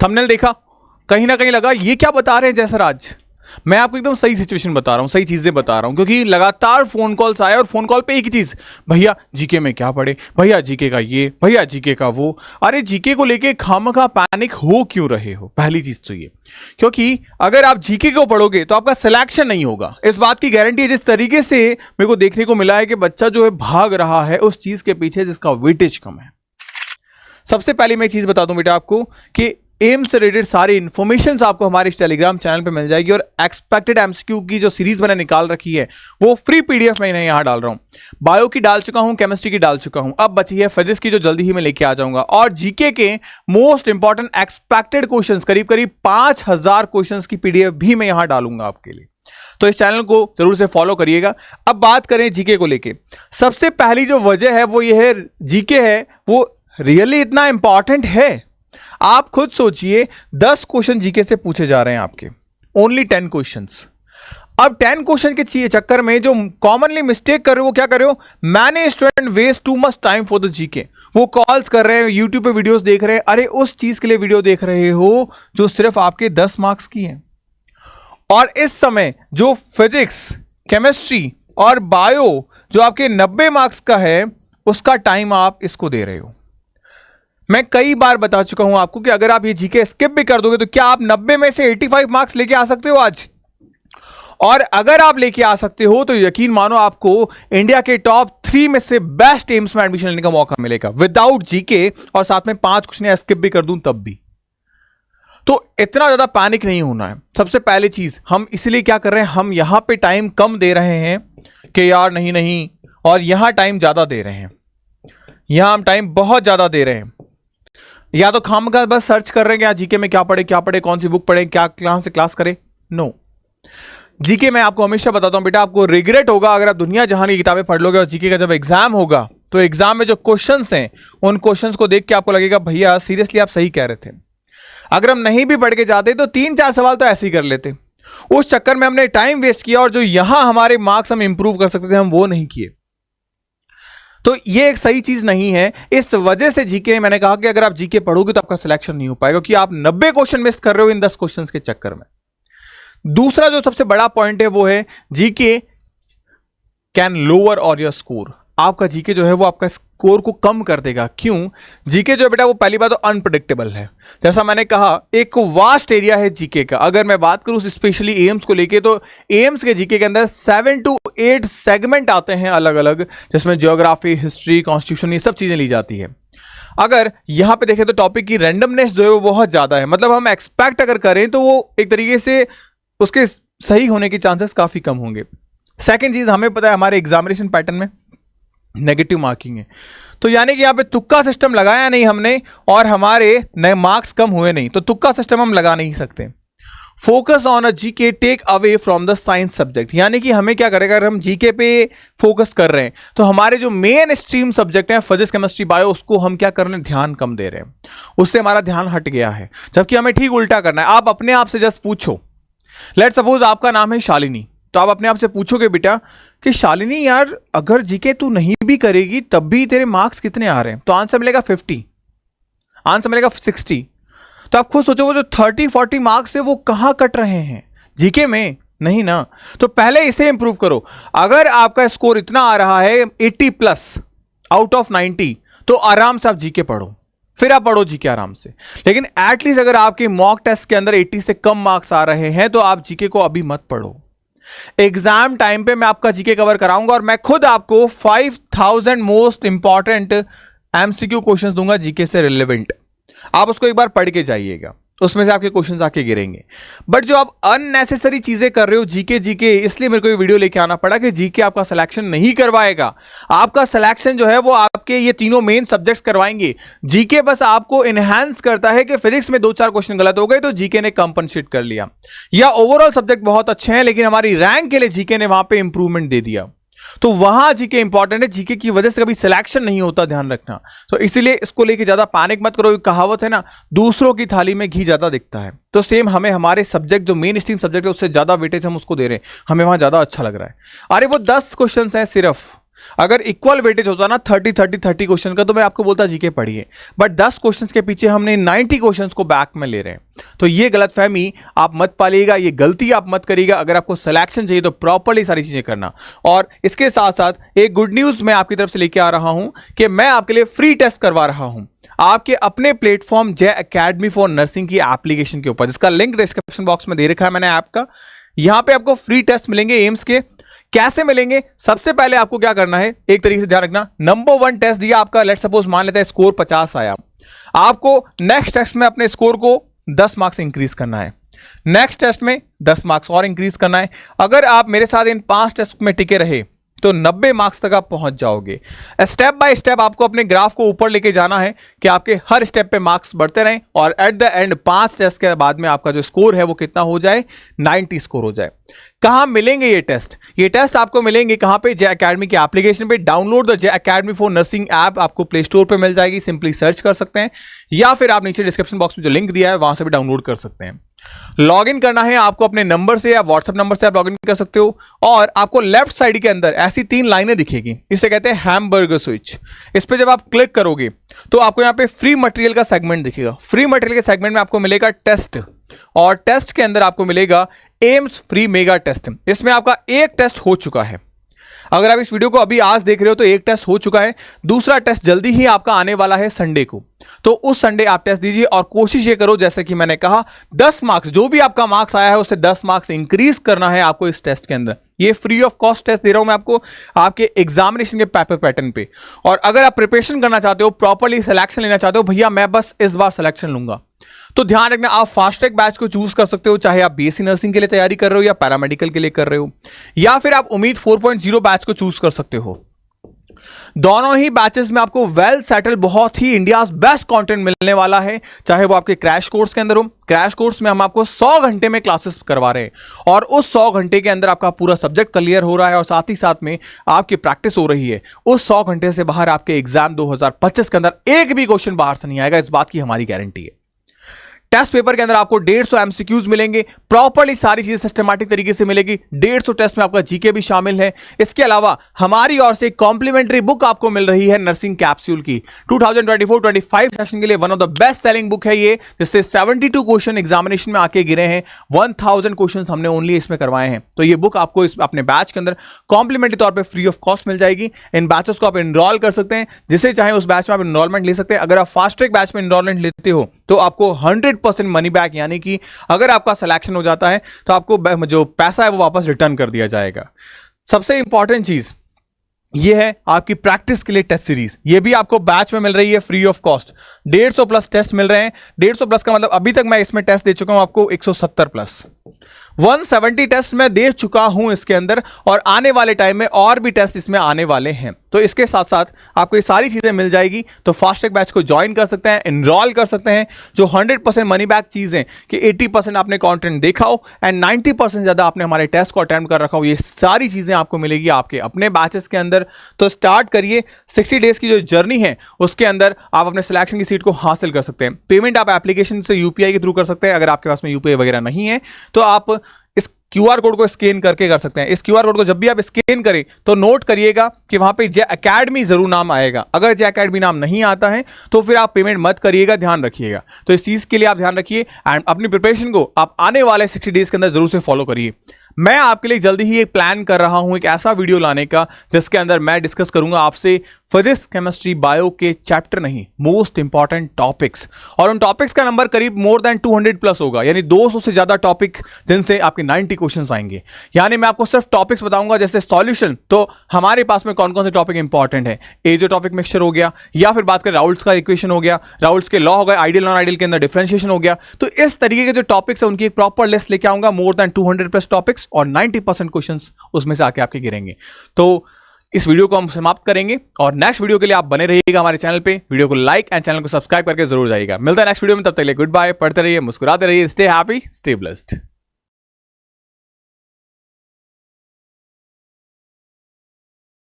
Thumbnail देखा, कहीं ना कहीं लगा ये क्या बता रहे हैं जयसराज। मैं आपको एकदम सही सिचुएशन बता रहा हूं, सही चीजें बता रहा हूं, क्योंकि लगातार फोन कॉल्स आए और फोन कॉल पे एक ही चीज, भैया जीके में क्या पढ़े, भैया जीके का ये, भैया जीके का वो। अरे जीके को लेके खामखा पैनिक हो क्यों रहे हो? पहली चीज तो ये, क्योंकि अगर आप जीके को पढ़ोगे तो आपका सिलेक्शन नहीं होगा, इस बात की गारंटी है। जिस तरीके से मेरे को देखने को मिला है कि बच्चा जो है भाग रहा है उस चीज के पीछे जिसका वेटेज कम है। सबसे पहले मैं एक चीज बता दूं बेटा आपको कि एम्स से रिलेटेड सारी इंफॉर्मेशन आपको हमारे इस टेलीग्राम चैनल पे मिल जाएगी, और एक्सपेक्टेड एमसीक्यू की जो सीरीज मैंने निकाल रखी है वो फ्री पीडीएफ में यहां डाल रहा हूं। बायो की डाल चुका हूं, केमिस्ट्री की डाल चुका हूं, अब बची है फिजिक्स की जो जल्दी ही मैं लेके आ जाऊंगा, और जीके के मोस्ट इंपॉर्टेंट एक्सपेक्टेड क्वेश्चन करीब करीब 5000 क्वेश्चन की पीडीएफ भी मैं यहां डालूंगा आपके लिए। तो इस चैनल को जरूर से फॉलो करिएगा। अब बात करें जीके को लेके, सबसे पहली जो वजह है वो ये है, जीके है वो रियली इतना इंपॉर्टेंट है? आप खुद सोचिए, 10 क्वेश्चन जीके से पूछे जा रहे हैं आपके, ओनली 10 क्वेश्चंस। अब 10 क्वेश्चन के चक्कर में जो कॉमनली मिस्टेक कर रहे हो, क्या कर रहे हो, मैंने student waste too much time for the GK. वो कॉल्स कर रहे हैं, यूट्यूब पे वीडियोस देख रहे हैं, अरे उस चीज के लिए वीडियो देख रहे हो जो सिर्फ आपके 10 मार्क्स की है। और इस समय जो फिजिक्स, केमिस्ट्री और बायो जो आपके 90 मार्क्स का है, उसका टाइम आप इसको दे रहे हो। मैं कई बार बता चुका हूं आपको कि अगर आप ये जीके स्किप भी कर दोगे तो क्या आप 90 में से 85 मार्क्स लेके आ सकते हो आज? और अगर आप लेके आ सकते हो तो यकीन मानो आपको इंडिया के टॉप 3 में से बेस्ट एम्स में एडमिशन लेने का मौका मिलेगा विदाउट जीके, और साथ में 5 क्वेश्चन स्किप भी कर दूं तब भी। तो इतना ज्यादा पैनिक नहीं होना है। सबसे पहली चीज, हम इसलिए क्या कर रहे हैं, हम यहां पे टाइम कम दे रहे हैं कि यार नहीं नहीं, और यहां टाइम ज्यादा दे रहे हैं, यहां हम टाइम बहुत ज्यादा दे रहे हैं। या तो खामखा बस सर्च कर रहे हैं कि जीके में क्या पढ़े, कौन सी बुक पढ़े, क्या क्लास से क्लास करें। नो, जीके मैं आपको हमेशा बताता हूं बेटा, आपको रिग्रेट होगा अगर आप दुनिया जहां की किताबें पढ़ लोगे और जीके का जब एग्जाम होगा तो एग्जाम में जो क्वेश्चंस हैं उन क्वेश्चंस को देख के आपको लगेगा भैया सीरियसली आप सही कह रहे थे। अगर हम नहीं भी पढ़ के जाते तो 3-4 सवाल तो ऐसे ही कर लेते। उस चक्कर में हमने टाइम वेस्ट किया, और जो यहां हमारे मार्क्स हम इंप्रूव कर सकते थे हम वो नहीं किए। तो ये एक सही चीज नहीं है। इस वजह से जीके, मैंने कहा कि अगर आप जीके पढ़ोगे तो आपका सिलेक्शन नहीं हो पाएगा, क्योंकि आप 90 क्वेश्चन मिस कर रहे हो इन 10 क्वेश्चन के चक्कर में। दूसरा जो सबसे बड़ा पॉइंट है वो है जीके कैन लोअर और योर स्कोर। आपका जीके जो है वो आपका स्कोर को कम कर देगा। क्यों? जीके जो है बेटा वो पहली बात तो अनप्रेडिक्टेबल है। जैसा मैंने कहा, एक वास्ट एरिया है जीके का। अगर मैं बात करूं स्पेशली एम्स को लेके, तो एम्स के जीके के अंदर 7 to 8 सेगमेंट आते हैं अलग अलग, जिसमें ज्योग्राफी, हिस्ट्री, कॉन्स्टिट्यूशन, ये सब चीजें ली जाती है। अगर यहां पे देखें तो टॉपिक की रैंडमनेस जो है वो बहुत ज्यादा है, मतलब हम एक्सपेक्ट अगर करें तो वो एक तरीके से उसके सही होने के चांसेस काफी कम होंगे। सेकेंड चीज, हमें पता है हमारे एग्जामिनेशन पैटर्न में नेगेटिव मार्किंग है, तो यानी कि यहाँ पे तुक्का सिस्टम लगाया नहीं हमने और हमारे नए मार्क्स कम हुए नहीं, तो तुक्का सिस्टम हम लगा नहीं सकते। Focus on a GK take away from the science subject, यानी कि हमें क्या करेगा, अगर हम जीके पे फोकस कर रहे हैं तो हमारे जो मेन स्ट्रीम सब्जेक्ट है फिजिक्स, केमिस्ट्री, बायो, उसको हम क्या कर रहे हैं, ध्यान कम दे रहे हैं, उससे हमारा ध्यान हट गया है। जबकि हमें ठीक उल्टा करना है। आप अपने आप से जस्ट पूछो, लेट सपोज आपका नाम है शालिनी, तो आप अपने आप से पूछोगे बेटा कि शालिनी यार अगर जीके तू नहीं भी करेगी तब भी तेरे मार्क्स कितने आ रहे हैं, तो आंसर मिलेगा 50, आंसर मिलेगा 60। तो आप खुद सोचो वो जो 30-40 मार्क्स है वो कहां कट रहे हैं, जीके में नहीं ना। तो पहले इसे इंप्रूव करो। अगर आपका स्कोर इतना आ रहा है 80+ आउट ऑफ 90, तो आराम से आप जीके पढ़ो, फिर आप पढ़ो जीके आराम से। लेकिन एटलीस्ट अगर आपके मॉक टेस्ट के अंदर 80 से कम मार्क्स आ रहे हैं तो आप जीके को अभी मत पढ़ो। एग्जाम टाइम पे मैं आपका जीके कवर कराऊंगा और मैं खुद आपको 5000 मोस्ट इंपॉर्टेंट एमसीक्यू क्वेश्चंस दूंगा जीके से रिलेवेंट। आप उसको एक बार पढ़ के जाइएगा, उसमें से आपके क्वेश्चंस आके गिरेंगे। बट जो आप अननेसेसरी चीजें कर रहे हो जीके, इसलिए मेरे को ये वीडियो लेके आना पड़ा कि जीके आपका सिलेक्शन नहीं करवाएगा। आपका सिलेक्शन जो है वो आपके ये तीनों मेन सब्जेक्ट्स करवाएंगे। जीके बस आपको इनहैंस करता है कि फिजिक्स में 2-4 क्वेश्चन गलत हो गए तो जीके ने कंपनसेट कर लिया, या ओवरऑल सब्जेक्ट बहुत अच्छे हैं लेकिन हमारी रैंक के लिए जीके ने वहां पे इंप्रूवमेंट दे दिया, तो वहां जीके इंपॉर्टेंट है। जीके की वजह से कभी सिलेक्शन नहीं होता, ध्यान रखना। तो इसीलिए इसको लेके ज्यादा पैनिक मत करो। कहावत है ना, दूसरों की थाली में घी ज्यादा दिखता है, तो सेम हमें हमारे सब्जेक्ट जो मेन स्ट्रीम सब्जेक्ट है उससे ज्यादा वेटेज हम उसको दे रहे हैं, हमें वहां ज्यादा अच्छा लग रहा है। अरे वो 10 क्वेश्चन है सिर्फ, अगर इक्वल वेटेज होता ना 30 क्वेश्चन का तो मैं आपको बोलता जीके पढ़िए, बट 10 क्वेश्चंस के पीछे हमने 90 क्वेश्चंस को बैक में ले रहे हैं। तो ये गलतफहमी आप मत पालिएगा, ये गलती आप मत करिएगा। अगर आपको सिलेक्शन चाहिए तो प्रॉपर्ली सारी चीजें करना। और इसके साथ साथ एक गुड न्यूज मैं आपकी तरफ से लेके आ रहा हूं कि मैं आपके लिए फ्री टेस्ट करवा रहा हूं आपके अपने प्लेटफॉर्म जय एकेडमी फॉर नर्सिंग की एप्लीकेशन के ऊपर, जिसका लिंक डिस्क्रिप्शन बॉक्स में दे रखा है मैंने ऐप का। यहां पे आपको फ्री टेस्ट मिलेंगे एम्स के। कैसे मिलेंगे? सबसे पहले आपको क्या करना है, एक तरीके से ध्यान रखना। नंबर 1 टेस्ट दिया आपका, लेट सपोज मान लेते हैं स्कोर 50 आया, आपको नेक्स्ट टेस्ट में अपने स्कोर को 10 मार्क्स इंक्रीज करना है, नेक्स्ट टेस्ट में 10 मार्क्स और इंक्रीज करना है। अगर आप मेरे साथ इन 5 टेस्ट में टिके रहे तो 90 मार्क्स तक आप पहुंच जाओगे। स्टेप बाय स्टेप आपको अपने ग्राफ को ऊपर लेके जाना है कि आपके हर स्टेप पे मार्क्स बढ़ते रहें और एट द एंड 5 टेस्ट के बाद में आपका जो स्कोर है वो कितना हो जाए, 90 स्कोर हो जाए। कहां मिलेंगे ये टेस्ट? ये टेस्ट आपको मिलेंगे कहां पे? जय एकेडमी की एप्लीकेशन पे। डाउनलोड द जय एकेडमी फॉर नर्सिंग ऐप आपको प्ले स्टोर पे मिल जाएगी, सिंपली सर्च कर सकते हैं, या फिर आप नीचे डिस्क्रिप्शन बॉक्स में जो लिंक दिया है वहां से भी डाउनलोड कर सकते हैं। लॉग इन करना है आपको अपने नंबर से या व्हाट्सएप नंबर से आप लॉग इन कर सकते हो। और आपको लेफ्ट साइड के अंदर ऐसी 3 लाइनें दिखेगी, इसे कहते हैं हैमबर्गर स्विच। इस पे जब आप क्लिक करोगे तो आपको यहां पे फ्री मटेरियल का सेगमेंट दिखेगा। फ्री मटेरियल के सेगमेंट में आपको मिलेगा टेस्ट, और टेस्ट के अंदर आपको मिलेगा एम्स फ्री मेगा टेस्ट। इसमें आपका एक टेस्ट हो चुका है। अगर आप इस वीडियो को अभी आज देख रहे हो तो एक टेस्ट हो चुका है, दूसरा टेस्ट जल्दी ही आपका आने वाला है संडे को। तो उस संडे आप टेस्ट दीजिए और कोशिश ये करो, जैसे कि मैंने कहा, 10 मार्क्स, जो भी आपका मार्क्स आया है उससे 10 मार्क्स इंक्रीज करना है आपको इस टेस्ट के अंदर। ये फ्री ऑफ कॉस्ट टेस्ट दे रहा हूं मैं आपको आपके एग्जामिनेशन के पेपर पैटर्न पे। और अगर आप प्रिपरेशन करना चाहते हो, प्रॉपर्ली सिलेक्शन लेना चाहते हो, भैया मैं बस इस बार सिलेक्शन लूंगा, तो ध्यान रखना आप फास्ट ट्रैक बैच को चूज कर सकते हो, चाहे आप बीएससी नर्सिंग के लिए तैयारी कर रहे हो या पैरामेडिकल के लिए कर रहे हो, या फिर आप उम्मीद 4.0 बैच को चूज कर सकते हो। दोनों ही बैचेस में आपको वेल सेटल, बहुत ही इंडिया बेस्ट कंटेंट मिलने वाला है, चाहे वो आपके क्रैश कोर्स के अंदर हो। क्रैश कोर्स में हम आपको 100 घंटे में क्लासेस करवा रहे हैं और उस 100 घंटे के अंदर आपका पूरा सब्जेक्ट क्लियर हो रहा है और साथ ही साथ में आपकी प्रैक्टिस हो रही है। उस 100 घंटे से बाहर आपके एग्जाम 2025 के अंदर एक भी क्वेश्चन बाहर से नहीं आएगा, इस बात की हमारी गारंटी है। टेस्ट पेपर के अंदर आपको 150 एमसीक्यूज मिलेंगे, प्रॉपर्ली सारी चीजें सिस्टमैटिक तरीके से मिलेगी। 150 टेस्ट में आपका जीके भी शामिल है। इसके अलावा हमारी ओर से कॉम्प्लीमेंट्री बुक आपको मिल रही है नर्सिंग कैप्सूल की। 2024-25 सेशन के लिए one of the best selling book है ये, जिससे 72 क्वेश्चन एग्जामिनेशन में आके गिरे हैं। 1000 क्वेश्चन हमने ओनली इसमें करवाए हैं। तो ये बुक आपको इस अपने बैच के अंदर कॉम्प्लीमेंट्री तौर पर फ्री ऑफ कॉस्ट मिल जाएगी। इन बैचेस को आप एनरोल कर सकते हैं, जिसे चाहे उस बैच में आप एनरोलमेंट ले सकते हैं। अगर आप फास्ट ट्रैक बैच में एनरोलमेंट लेते हो तो आपको 100% मनी बैक, यानी कि अगर आपका सिलेक्शन हो जाता है तो आपको जो पैसा है वो वापस रिटर्न कर दिया जाएगा। सबसे इंपॉर्टेंट चीज ये है आपकी प्रैक्टिस के लिए टेस्ट सीरीज, ये भी आपको बैच में मिल रही है free of cost. 150 plus test मिल रहे हैं। 150 प्लस का मतलब अभी तक मैं इसमें टेस्ट दे चुका हूं आपको 170 प्लस, 170 टेस्ट मैं दे चुका हूं इसके अंदर, और आने वाले टाइम में और भी टेस्ट इसमें आने वाले हैं। तो इसके साथ साथ आपको ये सारी चीजें मिल जाएगी। तो फास्ट ट्रैक बैच को ज्वाइन कर सकते हैं, एनरोल कर सकते हैं। जो 100% मनी बैक चीजें कि 80% आपने कंटेंट देखा हो एंड 90% ज्यादा आपने हमारे टेस्ट को अटेम्प्ट कर रखा हो, ये सारी चीजें आपको मिलेगी आपके अपने बैचेस के अंदर। तो स्टार्ट करिए। 60 डेज की जो जर्नी है उसके अंदर आप अपने सिलेक्शन की सीट को हासिल कर सकते हैं। पेमेंट आप एप्लीकेशन से यूपीआई के थ्रू कर सकते हैं। अगर आपके पास में यूपीआई वगैरह नहीं है तो आप इस क्यूआर कोड को स्कैन करके कर सकते हैं। इस क्यूआर कोड को जब भी आप स्कैन करें तो नोट करिएगा कि वहां पे जय एकेडमी जरूर नाम आएगा। अगर जय एकेडमी नाम नहीं आता है तो फिर आप पेमेंट मत करिएगा, ध्यान रखिएगा। तो इस चीज के लिए आप ध्यान रखिए एंड अपनी प्रिपरेशन को आप आने वाले 60 डेज के अंदर जरूर से फॉलो करिए। मैं आपके लिए जल्दी ही एक प्लान कर रहा हूं, एक ऐसा वीडियो लाने का जिसके अंदर मैं डिस्कस करूंगा आपसे फिजिक्स, केमिस्ट्री, बायो के चैप्टर नहीं, मोस्ट इंपॉर्टेंट टॉपिक्स। और उन टॉपिक्स का नंबर करीब मोर देन 200 प्लस होगा, यानी 200 से ज्यादा टॉपिक जिनसे आपके 90 क्वेश्चंस आएंगे। यानी मैं आपको सिर्फ टॉपिक्स बताऊंगा, जैसे सॉल्यूशन, तो हमारे पास में कौन कौन से टॉपिक इंपॉर्टेंट है, एजोटॉपिक मिक्सचर हो गया, या फिर बात करें राउल्ट्स का इक्वेशन हो गया, राउल्ट्स के लॉ हो गए, आइडियल नॉन आइडियल के अंदर डिफरेंशिएशन हो गया। तो इस तरीके के जो टॉपिक्स है उनकी एक प्रॉपर लिस्ट लेके आऊंगा, मोर देन 200 प्लस टॉपिक्स, और 90% क्वेश्चंस उसमें से आके आपके गिरेंगे। तो इस वीडियो को हम समाप्त करेंगे और नेक्स्ट वीडियो के लिए आप बने रहिएगा हमारे चैनल पे। वीडियो को लाइक एंड चैनल को सब्सक्राइब करके जरूर जाइएगा। मिलता है नेक्स्ट वीडियो में, तब तक के लिए गुड बाय। पढ़ते रहिए, मुस्कुराते रहिए, स्टे हैप्पी, स्टे ब्लेस्ड।